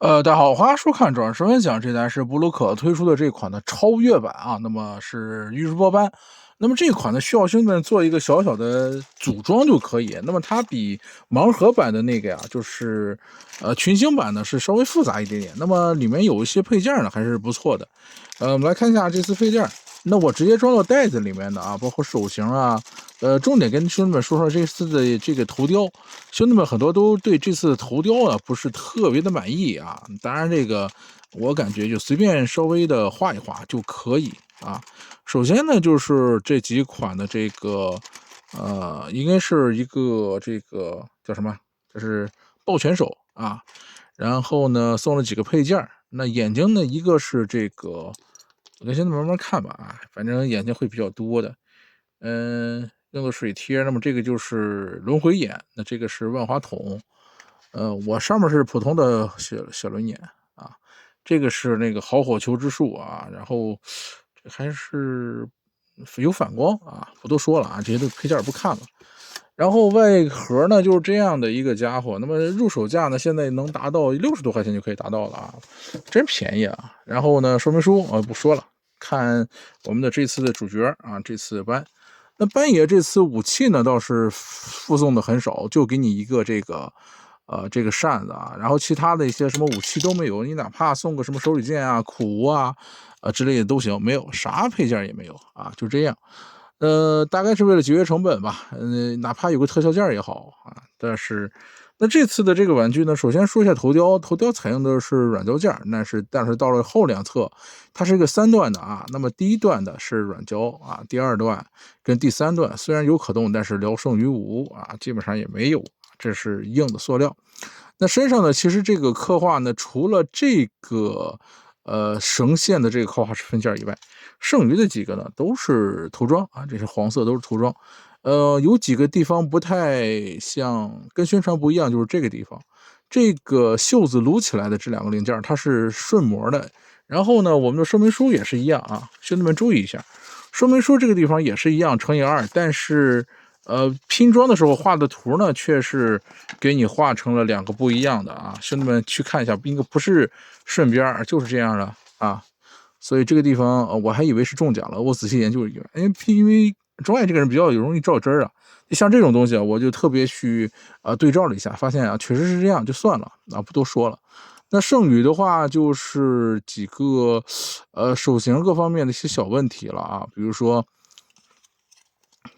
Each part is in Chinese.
大家好，话说看转十分享，这台是布鲁可推出的这款的超越版啊，那么是预示波斑。那么这款呢，需要兄弟们做一个小小的组装就可以。那么它比盲盒版的那个呀，就是群星版呢是稍微复杂一点点。那么里面有一些配件呢还是不错的。我们来看一下这次配件。那我直接装到袋子里面的啊，包括手型啊。重点跟兄弟们说说这次的这个头雕。兄弟们很多都对这次头雕啊不是特别的满意啊。当然这个我感觉就随便稍微的画一画就可以啊。首先呢就是这几款的这个应该是一个这个叫什么，就是抱拳手啊。然后呢送了几个配件，那眼睛呢一个是这个，我跟兄弟们慢慢看吧啊，反正眼睛会比较多的。用的水贴，那么这个就是轮回眼，那这个是万花筒。我上面是普通的小轮眼啊。这个是那个好火球之术啊。然后这还是有反光啊，不多说了啊，这些配件不看了。然后外盒呢就是这样的一个家伙，那么入手价呢现在能达到60多块钱就可以达到了啊，真便宜啊。然后呢说明书不说了，看我们的这次的主角啊，这次班。那班爷这次武器呢倒是附送的很少，就给你一个这个扇子啊，然后其他的一些什么武器都没有，你哪怕送个什么手里剑啊、苦无啊之类的都行，没有啥配件也没有啊，就这样。大概是为了节约成本吧，哪怕有个特效件也好啊。但是，那这次的这个玩具呢，首先说一下头雕，头雕采用的是软胶件，但是到了后两侧，它是一个3段的啊。那么第一段的是软胶啊，第二段跟第三段虽然有可动，但是聊胜于无啊，基本上也没有，这是硬的塑料。那身上呢，其实这个刻画呢，除了这个绳线的这个刻画是分件以外，剩余的几个呢都是涂装啊，这是黄色都是涂装。有几个地方不太像，跟宣传不一样，就是这个地方，这个袖子撸起来的这两个零件它是顺模的。然后呢，我们的说明书也是一样啊，兄弟们注意一下，说明书这个地方也是一样乘以2，但是拼装的时候画的图呢，却是给你画成了2个不一样的啊。兄弟们去看一下，应该不是顺边，就是这样的啊。所以这个地方我还以为是中奖了，我仔细研究一下，因为钟爱这个人比较容易较真儿啊。像这种东西啊，我就特别去对照了一下，发现啊确实是这样，就算了啊，不多说了。那剩余的话就是几个手型各方面的一些小问题了啊，比如说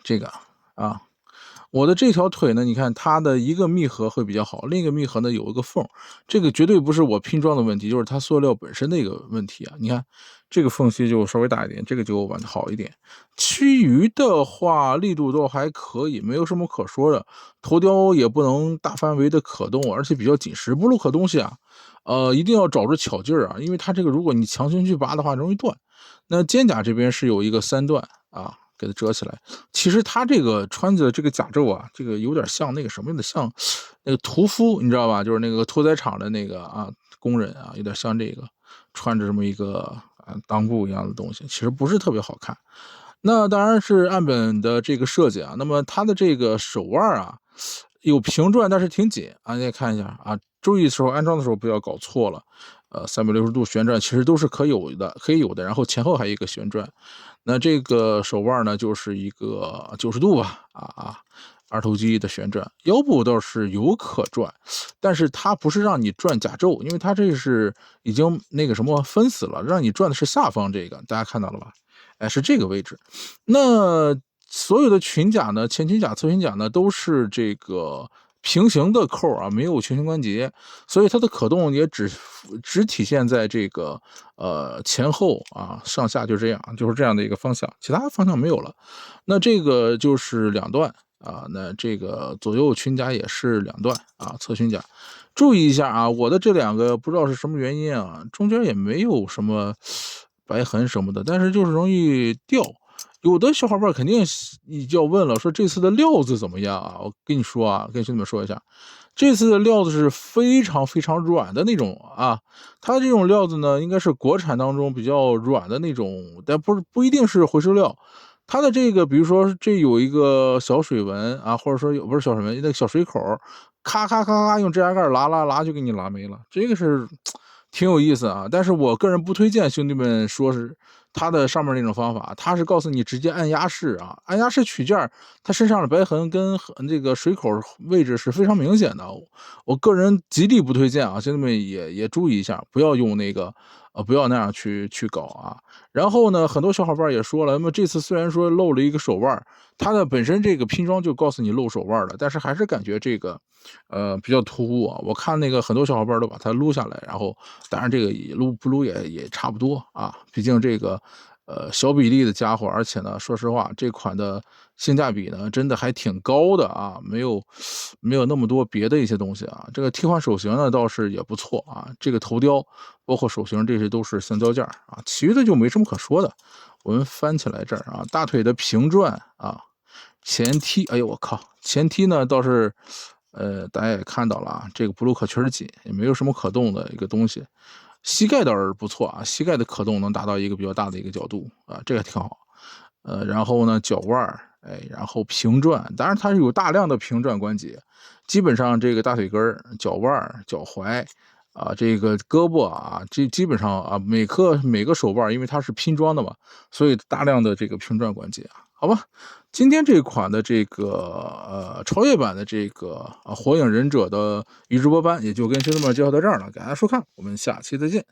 这个啊，我的这条腿呢，你看它的一个密合会比较好，另一个密合呢有一个缝，这个绝对不是我拼装的问题，就是它塑料本身的一个问题啊。你看这个缝隙就稍微大一点，这个就玩的好一点，其余的话力度都还可以，没有什么可说的。头雕也不能大范围的可动，而且比较紧实。布鲁克东西啊，一定要找着巧劲儿啊，因为它这个如果你强行去拔的话容易断。那肩甲这边是有一个3段啊，给它折起来。其实他这个穿着这个甲胄啊，这个有点像那个什么的，像那个屠夫，你知道吧？就是那个屠宰场的那个工人啊，有点像这个，穿着这么一个裆部一样的东西，其实不是特别好看。那当然是岸本的这个设计啊，那么它的这个手腕啊有平转，但是挺紧啊，你也看一下啊，注意的时候安装的时候不要搞错了。360度旋转其实都是可以有的，然后前后还有一个旋转。那这个手腕呢，就是一个90度吧，二头肌的旋转，腰部倒是有可转，但是它不是让你转甲胄，因为它这是已经那个什么分死了，让你转的是下方这个，大家看到了吧？哎，是这个位置。那所有的裙甲呢，前裙甲、侧裙甲呢，都是这个平行的扣啊，没有球形关节，所以它的可动也只体现在这个前后啊，上下就这样，就是这样的一个方向，其他方向没有了。那这个就是2段啊，那这个左右裙甲也是2段啊，侧裙甲。注意一下啊，我的这2个不知道是什么原因啊，中间也没有什么白痕什么的，但是就是容易掉。有的小伙伴肯定你就要问了，说这次的料子怎么样啊？我跟你说啊，跟兄弟们说一下，这次的料子是非常非常软的那种啊。它这种料子呢，应该是国产当中比较软的那种，但不一定是回收料。它的这个，比如说这有一个小水纹啊，或者说不是小水纹，那个小水口，咔咔咔咔用指甲盖拉就给你拉没了，这个是挺有意思啊。但是我个人不推荐兄弟们说是它的上面那种方法，它是告诉你直接按压式啊，按压式取件它身上的白痕跟这个水口位置是非常明显的。我个人极力不推荐啊，兄弟们也注意一下，不要用那个不要那样去搞啊。然后呢，很多小伙伴也说了，那么这次虽然说漏了一个手腕，它的本身这个拼装就告诉你漏手腕了，但是还是感觉这个比较突兀啊。我看那个很多小伙伴都把它撸下来，然后当然这个撸不撸也差不多啊，毕竟这个小比例的家伙，而且呢，说实话，这款的性价比呢真的还挺高的啊，没有那么多别的一些东西啊。这个替换手型呢倒是也不错啊，这个头雕包括手型这些都是橡胶件啊，其余的就没什么可说的。我们翻起来这儿啊，大腿的平转啊，前踢，哎呦我靠，前踢呢倒是，大家也看到了啊，这个布鲁克确实紧，也没有什么可动的一个东西。膝盖倒是不错啊，膝盖的可动能达到一个比较大的一个角度啊，这个挺好。然后呢，脚腕哎，然后平转，当然它是有大量的平转关节，基本上这个大腿根脚腕脚踝。啊，这个胳膊啊，这基本上啊，每个手腕，因为它是拼装的嘛，所以大量的这个平转关节啊，好吧。今天这款的这个超越版的这个火影忍者的宇智波斑，也就跟兄弟们介绍到这儿了，感谢收看，我们下期再见。